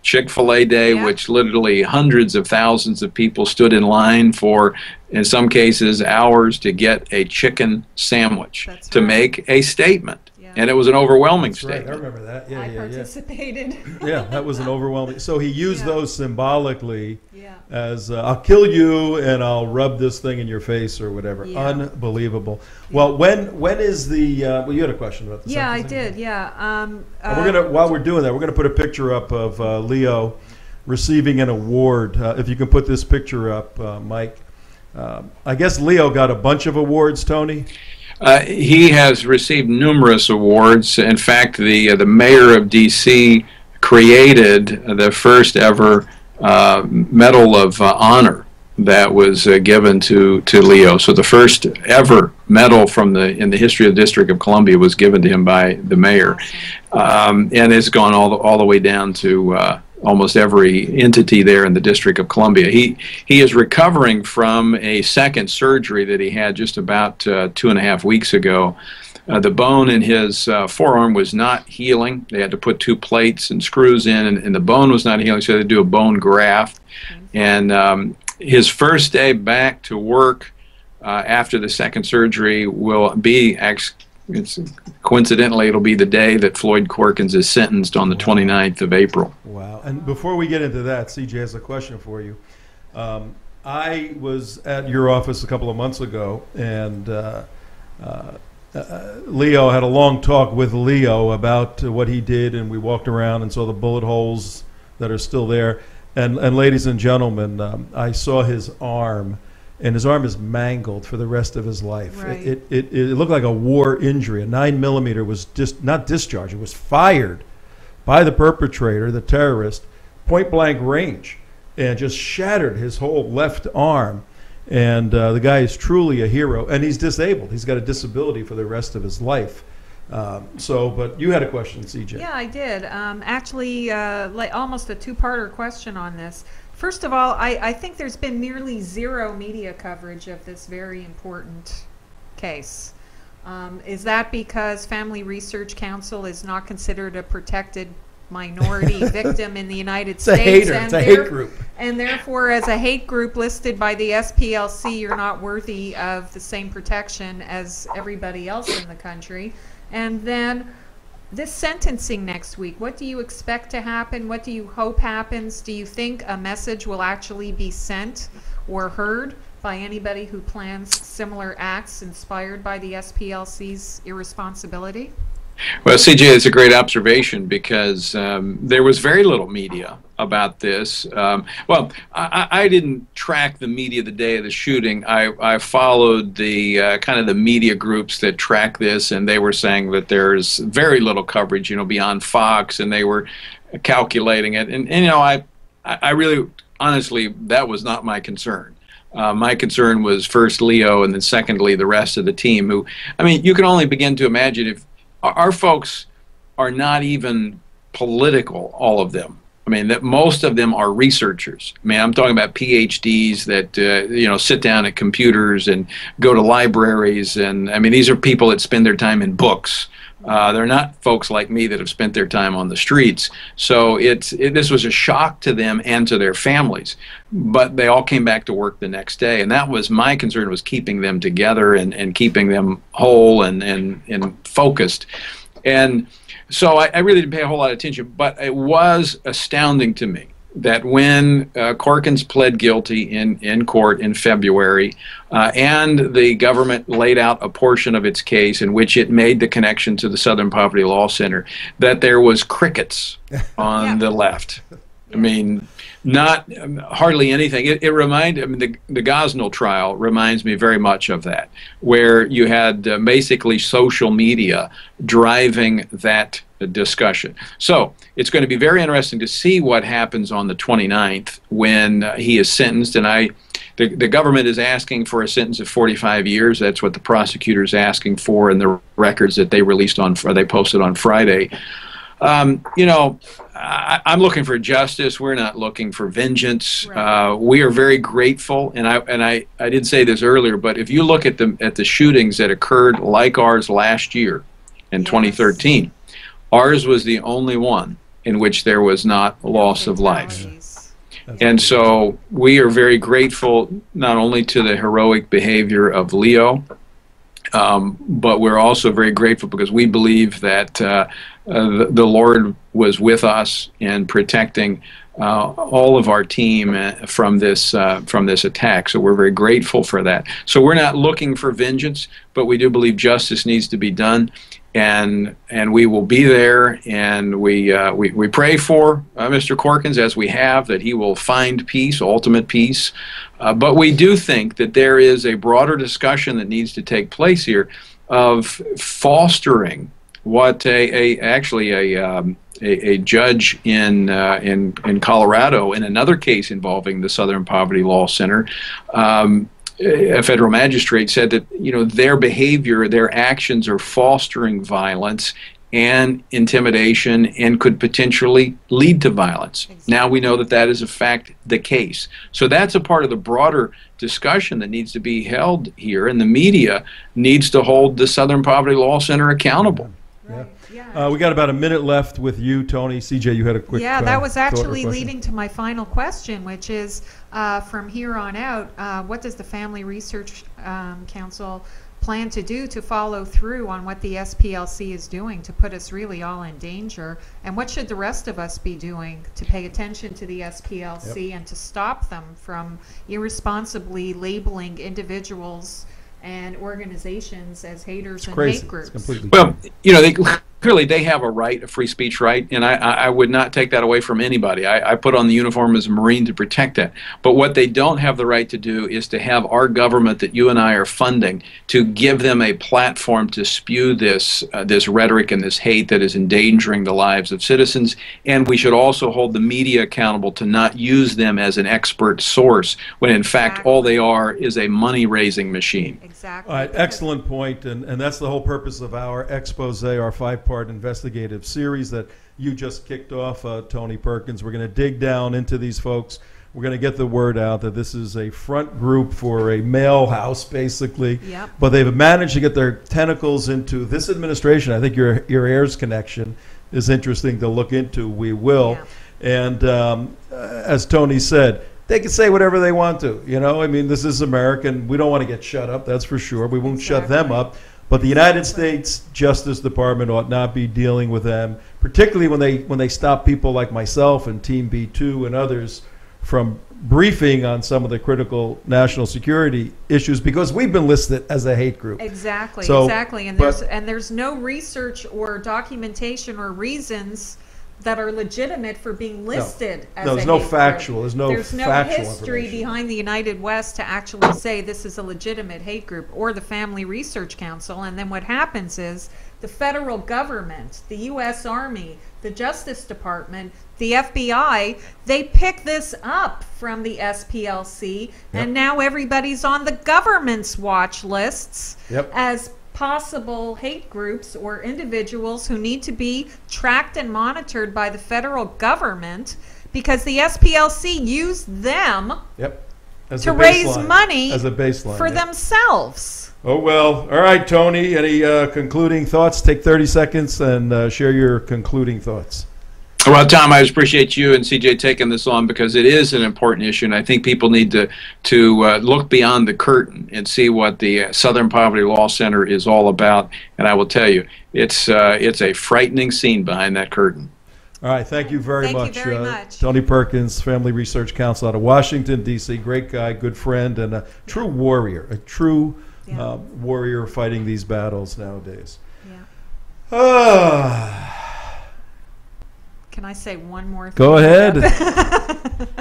Chick-fil-A Day, yeah, which literally hundreds of thousands of people stood in line for, in some cases, hours to get a chicken sandwich. That's to right. Make a statement. Yeah. And it was an overwhelming statement. Right. I remember that. Yeah, I participated. Yeah, that was an overwhelming. So he used those symbolically as I'll kill you and I'll rub this thing in your face or whatever. Yeah. Unbelievable. Well, when is the? Well, you had a question about this. Yeah, I did. Yeah. We're gonna, while we're doing that, we're gonna put a picture up of Leo receiving an award. If you can put this picture up, Mike. I guess Leo got a bunch of awards, Tony. He has received numerous awards. In fact, the mayor of D.C. created the first ever Medal of Honor that was given to Leo. So the first ever medal in the history of the District of Columbia was given to him by the mayor, and it's gone all the way down to almost every entity there in the District of Columbia. He is recovering from a second surgery that he had just about 2.5 weeks ago, The bone in his forearm was not healing. They had to put 2 plates and screws in, and the bone was not healing, so they had to do a bone graft. And his first day back to work after the second surgery will be, coincidentally, it'll be the day that Floyd Corkins is sentenced on the 29th of April. Wow. And before we get into that, CJ has a question for you. I was at your office a couple of months ago, and Leo had a long talk with Leo about what he did, and we walked around and saw the bullet holes that are still there. And ladies and gentlemen, I saw his arm, and his arm is mangled for the rest of his life. Right. It looked like a war injury. A 9mm was just not discharged. It was fired by the perpetrator, the terrorist, point blank range, and just shattered his whole left arm. And the guy is truly a hero, and he's disabled. He's got a disability for the rest of his life. But you had a question, CJ. Yeah, I did. Actually, like almost a two-parter question on this. First of all, I think there's been nearly zero media coverage of this very important case. Is that because Family Research Council is not considered a protected minority victim in the United It's a States? hater. It's a hate group. And therefore, as a hate group listed by the SPLC, you're not worthy of the same protection as everybody else in the country. And then this sentencing next week, what do you expect to happen? What do you hope happens? Do you think a message will actually be sent or heard by anybody who plans similar acts inspired by the SPLC's irresponsibility? Well, CJ, it's a great observation because there was very little media about this. I didn't track the media the day of the shooting. I followed the kind of the media groups that track this, and they were saying that there's very little coverage, beyond Fox, and they were calculating it. And I really, honestly, that was not my concern. My concern was first Leo, and then secondly the rest of the team. Who, you can only begin to imagine if our folks are not even political, all of them. That most of them are researchers. I'm talking about PhDs that, sit down at computers and go to libraries. And, these are people that spend their time in books. They're not folks like me that have spent their time on the streets. So this was a shock to them and to their families. But they all came back to work the next day. And that was my concern, was keeping them together and keeping them whole and focused. And so I really didn't pay a whole lot of attention, but it was astounding to me that when Corkins pled guilty in court in February, and the government laid out a portion of its case in which it made the connection to the Southern Poverty Law Center, that there was crickets on the left. Not hardly anything. It reminded, the Gosnell trial reminds me very much of that, where you had basically social media driving that discussion. So it's going to be very interesting to see what happens on the 29th when he is sentenced. And the government is asking for a sentence of 45 years. That's what the prosecutor is asking for in the records that they released they posted on Friday. I'm looking for justice. We're not looking for vengeance. Right. We are very grateful, and I did say this earlier, but if you look at the shootings that occurred like ours last year in 2013, ours was the only one in which there was not loss of life. And so we are very grateful not only to the heroic behavior of Leo, but we're also very grateful because we believe that the Lord was with us in protecting all of our team from this attack. So we're very grateful for that. So we're not looking for vengeance, but we do believe justice needs to be done, and we will be there. And we pray for Mr. Corkins, as we have, that he will find peace, ultimate peace. But we do think that there is a broader discussion that needs to take place here of fostering what actually a judge in Colorado in another case involving the Southern Poverty Law Center, a federal magistrate said that their behavior, their actions are fostering violence and intimidation and could potentially lead to violence. Exactly. Now we know that that is in fact the case. So that's a part of the broader discussion that needs to be held here, and the media needs to hold the Southern Poverty Law Center accountable. Right. Yeah. We got about a minute left with you, Tony. CJ, you had a quick Yeah, that was thought or actually question? leading to my final question, which is from here on out, what does the Family Research Council plan to do to follow through on what the SPLC is doing to put us really all in danger? And what should the rest of us be doing to pay attention to the SPLC and to stop them from irresponsibly labeling individuals and organizations as haters and Crazy. hate groups? It's completely Well, you know, clearly they have a right, a free speech right, and I would not take that away from anybody. I put on the uniform as a Marine to protect that. But what they don't have the right to do is to have our government that you and I are funding to give them a platform to spew this rhetoric and this hate that is endangering the lives of citizens. And we should also hold the media accountable to not use them as an expert source when in fact all they are is a money-raising machine. Exactly. All right, excellent point, and that's the whole purpose of our expose, our five-part investigative series that you just kicked off, Tony Perkins. We're going to dig down into these folks. We're going to get the word out that this is a front group for a male house, basically. Yep. But they've managed to get their tentacles into this administration. I think your heirs connection is interesting to look into. We will. Yeah. And as Tony said, they can say whatever they want to. You know, I mean, this is American. We don't want to get shut up, that's for sure. We won't shut them up. But the United States Justice Department ought not be dealing with them, particularly when they stop people like myself and Team B2 and others from briefing on some of the critical national security issues, because we've been listed as a hate group. Exactly, So, exactly. And there's no research or documentation or reasons that are legitimate for being listed as No, a there's no hate factual. group. There's no factual history information. behind the United West to actually say this is a legitimate hate group, or the Family Research Council. And then what happens is the federal government, the U.S. Army, the Justice Department, the FBI, they pick this up from the SPLC, and now everybody's on the government's watch lists as possible hate groups or individuals who need to be tracked and monitored by the federal government, because the SPLC used them As to a raise baseline. money As a baseline, for themselves. Oh, well. All right, Tony, any concluding thoughts? Take 30 seconds and share your concluding thoughts. Well, Tom, I just appreciate you and CJ taking this on, because it is an important issue, and I think people need to look beyond the curtain and see what the Southern Poverty Law Center is all about. And I will tell you, it's a frightening scene behind that curtain. All right, thank you very much. Thank you very much. Tony Perkins, Family Research Council out of Washington, D.C. Great guy, good friend, and a true warrior, warrior fighting these battles nowadays. Can I say one more thing? Go ahead.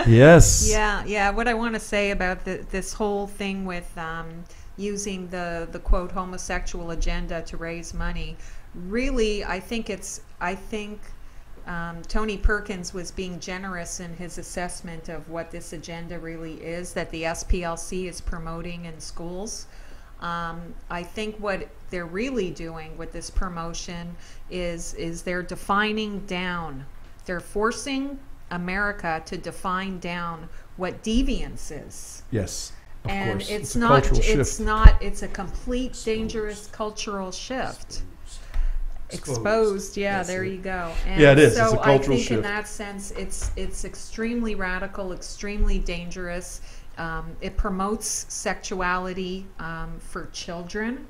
Yes. Yeah. What I want to say about this whole thing with using the quote homosexual agenda to raise money, really, I think Tony Perkins was being generous in his assessment of what this agenda really is that the SPLC is promoting in schools. I think what they're really doing with this promotion is they're defining down. They're forcing America to define down what deviance is. Yes. Of And course. it's a not. cultural It's shift. not. It's a complete dangerous cultural shift. Exposed. Yeah, That's there it. you go. And Yeah, it is. So It's a cultural I think in shift. that sense, it's extremely radical, extremely dangerous. It promotes sexuality for children.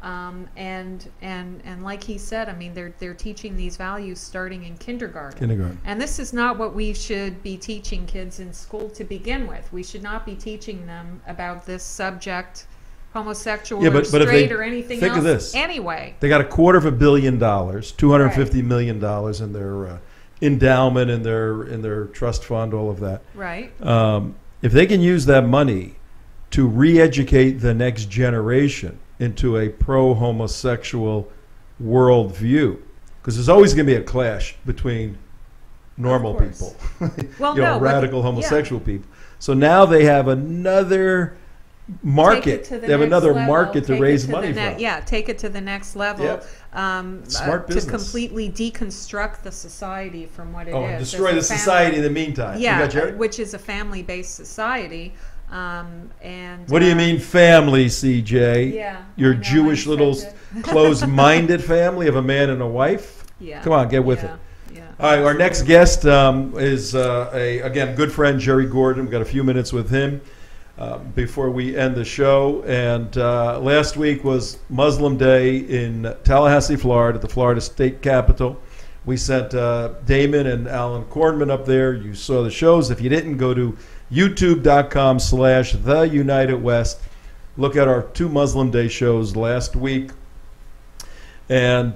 And like he said, I mean, they're teaching these values starting in kindergarten. And this is not what we should be teaching kids in school to begin with. We should not be teaching them about this subject, homosexual or straight or anything else. Think of this. Anyway, they got $250 million, $250 million in their endowment, in their trust fund, all of that. Right. If they can use that money to re-educate the next generation into a pro-homosexual worldview, because there's always going to be a clash between normal people, Well, radical homosexual people. So now they have another market. To the They have next another level. market to Take raise it to money the from. Yeah, take it to the next level. Yep. Smart business. To completely deconstruct the society from what it is. And destroy the As a society in the meantime. Yeah, You got Jerry? which is a family-based society. And What do you mean family, CJ? Yeah, Your I know, Jewish I little said closed-minded family of a man and a wife? Yeah. Come on, get with yeah, it. Yeah. All right, our next guest is again, good friend, Jerry Gordon. We've got a few minutes with him before we end the show. And last week was Muslim Day in Tallahassee, Florida, at the Florida State Capitol. We sent Damon and Alan Kornman up there. You saw the shows. If you didn't, go to youtube.com/The United West. Look at our 2 Muslim Day shows last week. And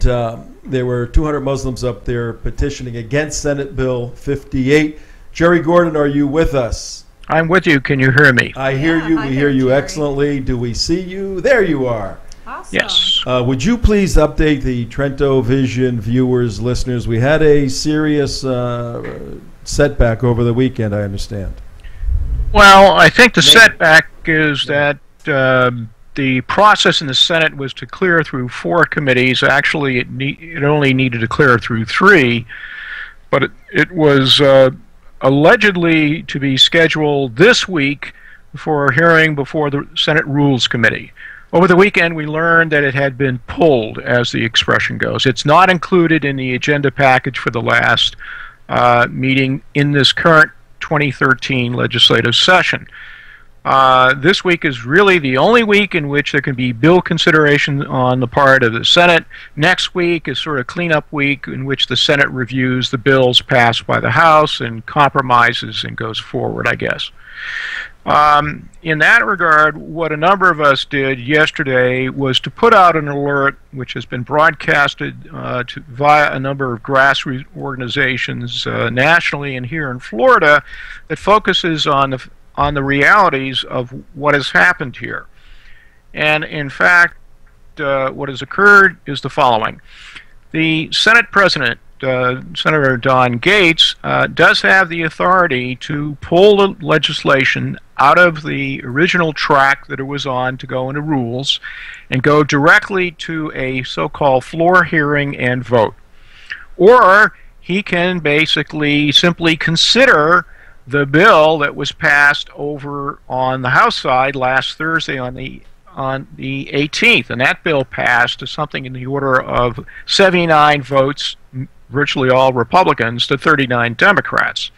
there were 200 Muslims up there petitioning against Senate Bill 58. Jerry Gordon, are you with us? I'm with you. Can you hear me? I hear you. I We hear you Jerry. excellently. Do we see you? There you are. Awesome. Yes. Would you please update the TrentoVision viewers, listeners? We had a serious setback over the weekend, I understand. Well, I think the setback is that the process in the Senate was to clear through 4 committees. Actually, it only needed to clear through 3, but it was allegedly to be scheduled this week for a hearing before the Senate Rules Committee. Over the weekend, we learned that it had been pulled, as the expression goes. It's not included in the agenda package for the last meeting in this current 2013 legislative session. This week is really the only week in which there can be bill consideration on the part of the Senate. Next week is sort of cleanup week in which the Senate reviews the bills passed by the House and compromises and goes forward, I guess. In that regard, what a number of us did yesterday was to put out an alert, which has been broadcasted via a number of grassroots organizations nationally and here in Florida, that focuses on the realities of what has happened here. And in fact, what has occurred is the following. The Senate President, Senator Don Gates, does have the authority to pull the legislation out of the original track that it was on to go into rules and go directly to a so-called floor hearing and vote. Or he can basically simply consider the bill that was passed over on the House side last Thursday on the 18th, and that bill passed to something in the order of 79 votes, virtually all Republicans, to 39 Democrats.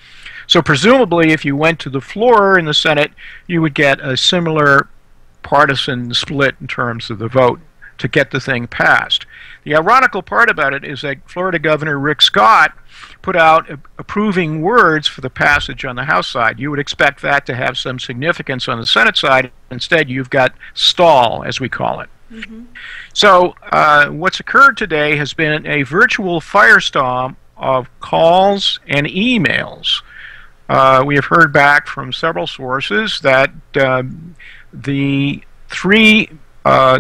So presumably, if you went to the floor in the Senate, you would get a similar partisan split in terms of the vote to get the thing passed. The ironical part about it is that Florida Governor Rick Scott put out approving words for the passage on the House side. You would expect that to have some significance on the Senate side. Instead, you've got stall, as we call it. Mm-hmm. So what's occurred today has been a virtual firestorm of calls and emails. We have heard back from several sources that the 3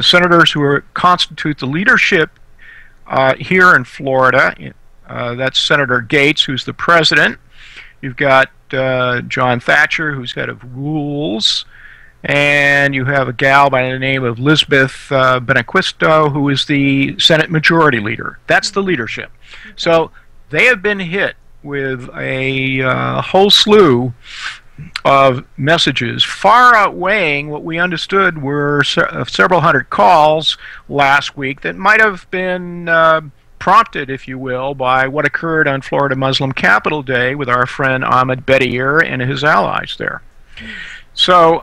senators who constitute the leadership here in Florida, that's Senator Gates, who's the president. You've got John Thatcher, who's head of rules. And you have a gal by the name of Elizabeth Benequisto, who is the Senate Majority Leader. That's the leadership. So they have been hit with a whole slew of messages, far outweighing what we understood were several hundred calls last week that might have been prompted, if you will, by what occurred on Florida Muslim Capital Day with our friend Ahmed Bedier and his allies there. So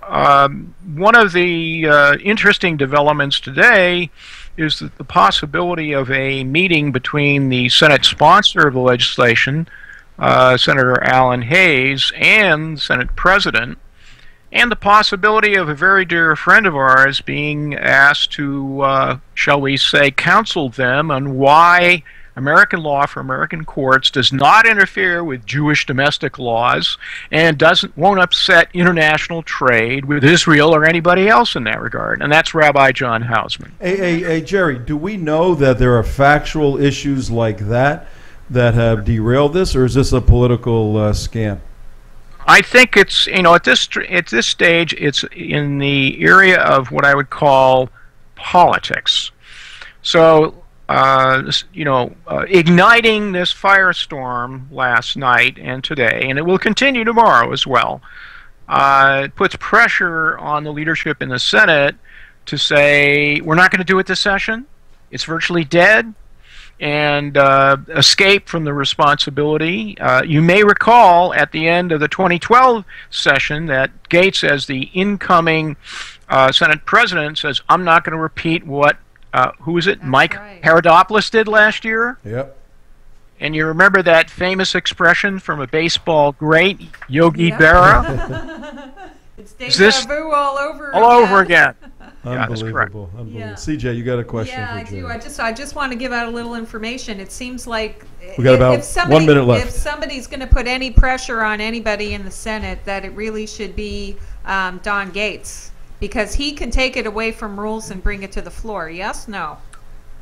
one of the interesting developments today is that the possibility of a meeting between the Senate sponsor of the legislation, Senator Alan Hayes, and Senate President, and the possibility of a very dear friend of ours being asked to, shall we say, counsel them on why American law for American courts does not interfere with Jewish domestic laws and won't upset international trade with Israel or anybody else in that regard. And that's Rabbi John Hausman. Hey, Jerry, do we know that there are factual issues like that have derailed this, or is this a political scam? I think it's, at this stage, it's in the area of what I would call politics. So, igniting this firestorm last night and today, and it will continue tomorrow as well, it puts pressure on the leadership in the Senate to say, we're not going to do it this session. It's virtually dead. And escape from the responsibility. You may recall at the end of the 2012 session that Gates, as the incoming Senate president, says, I'm not going to repeat what, who is it, That's Mike right. Paradopoulos did last year? Yep. And you remember that famous expression from a baseball great, Yogi Yep. Berra? It's Is this- deja vu all over All over again. Yeah, that's correct. Unbelievable. Unbelievable. Yeah. CJ, you got a question Yeah, for I Jay. do. I just want to give out a little information. It seems like We got about 1 minute left. If somebody's going to put any pressure on anybody in the Senate, that it really should be Don Gates, because he can take it away from rules and bring it to the floor. Yes? No?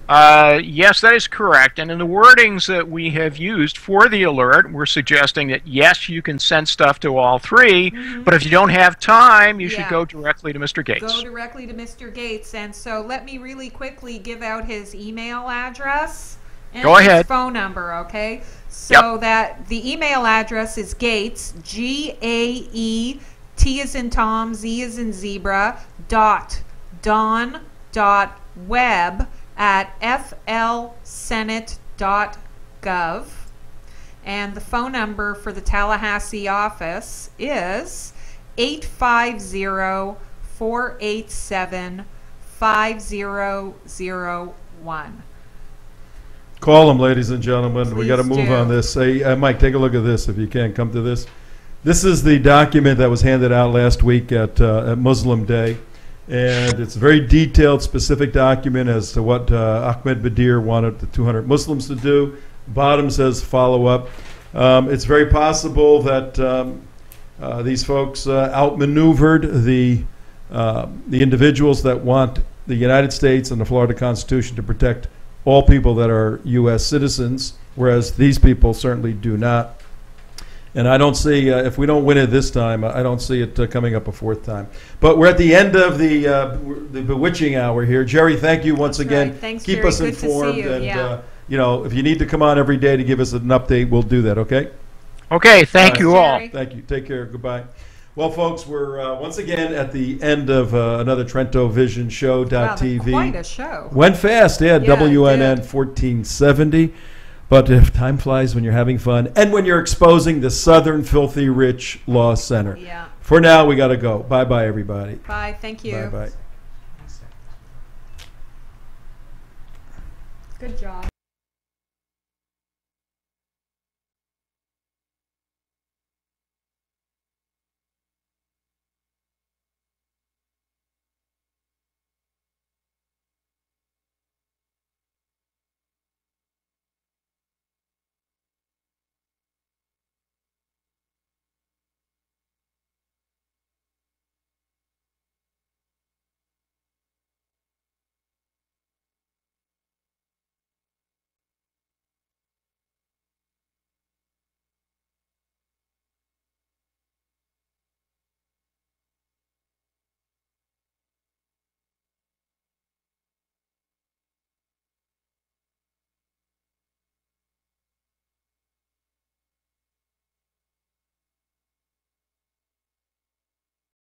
Yes, that is correct. And in the wordings that we have used for the alert, we're suggesting that, yes, you can send stuff to all three, but if you don't have time, you should Yeah. go directly to Mr. Gates. Go directly to Mr. Gates. And so let me really quickly give out his email address and Go ahead. his phone number, okay? So that the email address is Gates, G-A-E, T as in Tom, Z as in zebra, don.web at flsenate.gov. And the phone number for the Tallahassee office is 850-487-5001. Call them, ladies and gentlemen. We got to Please move do. on this. Hey, Mike, take a look at this if you can. Come to this. This is the document that was handed out last week at Muslim Day. And it's a very detailed, specific document as to what Ahmed Badir wanted the 200 Muslims to do. Bottom says follow up. It's very possible that these folks outmaneuvered the individuals that want the United States and the Florida Constitution to protect all people that are U.S. citizens, whereas these people certainly do not. And I don't see, if we don't win it this time, I don't see it coming up a fourth time. But we're at the end of the bewitching hour here. Jerry, thank you once That's again. right. Thanks, Keep Jerry. us Good to see informed. you. And, Yeah. if you need to come on every day to give us an update, we'll do that, okay? Okay, thank you all. Jerry. Thank you. Take care. Goodbye. Well, folks, we're once again at the end of another TrentoVision Show.tv. Wow, quite a show. Went fast, yeah, Yeah, it WNN did. 1470. But if time flies when you're having fun and when you're exposing the Southern Filthy Rich Law Center. Yeah. For now, we got to go. Bye-bye, everybody. Bye. Thank you. Bye-bye. Good job.